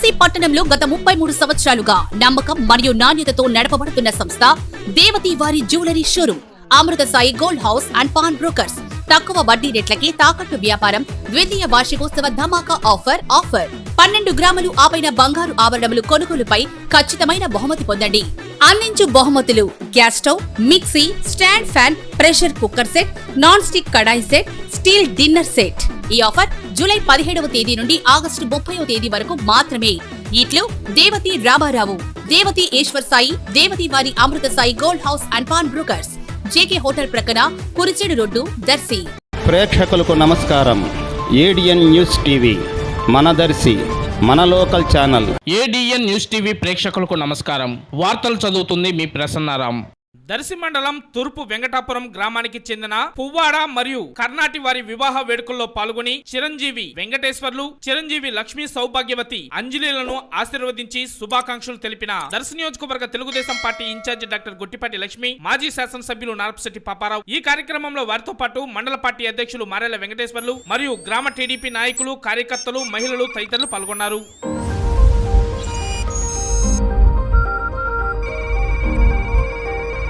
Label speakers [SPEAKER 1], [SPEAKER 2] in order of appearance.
[SPEAKER 1] దర్శి పట్టణంలో గత 33 సంవత్సరాలుగా నమ్మకం మరియు నాణ్యతతో నడపబడుతున్న సంస్థ దేవతి వారి jewellery showroom Amrutha Sai gold house and pawn brokers. తక్కువ వడ్డీ రేట్లకి తాకట్టు వ్యాపారం, ద్వితీయ వార్షికోత్సవ ధమాకా ఆఫర్ 12 గ్రాములు ఆపైన బంగారు ఆభరణములు కొనుగోలుపై ఖచ్చితమైన బహుమతి పొందండి. అందించు బహుమతులు: gas stove, mixie, stand fan, pressure cooker set, non stick కడాయి సెట్, స్టీల్ డిన్నర్ సెట్. ఈ ఆఫర్ జూలై 17వ తేదీ నుండి ఆగస్టు 30వ తేదీ వరకు మాత్రమే. ఇట్లు దేవతి రామారావు, దేవతి ఈశ్వర్ సాయి, దేవతి వారి Amrutha Sai gold house and pawn brokers, JK hotel ప్రక్కన, కురిచేడు రోడ్డు, దర్శి.
[SPEAKER 2] ప్రేక్షకులకు నమస్కారం. ఏడిఎన్ న్యూస్ టీవీ మన దర్శి, మన local channel.
[SPEAKER 3] ADN news TV ప్రేక్షకులకు నమస్కారం. వార్తలు చదువుతుంది మీ ప్రసన్నారాం. దర్శి మండలం తూర్పు వెంకటాపురం గ్రామానికి చెందిన పువ్వాడ మరియు కర్ణాటి వారి వివాహ వేడుకల్లో పాల్గొని చిరంజీవి వెంకటేశ్వర్లు, చిరంజీవి లక్ష్మీ సౌభాగ్యవతి అంజలిలను ఆశీర్వదించి శుభాకాంక్షలు తెలిపిన దర్శి నియోజకవర్గ Telugu Desam party in-charge doctor Gottipati Lakshmi, మాజీ శాసనసభ్యులు నారపశెట్టి పాపారావు. ఈ కార్యక్రమంలో వారితో పాటు మండల పార్టీ అధ్యక్షులు మారెల వెంకటేశ్వర్లు మరియు గ్రామ టీడీపీ నాయకులు, కార్యకర్తలు, మహిళలు తదితరులు పాల్గొన్నారు.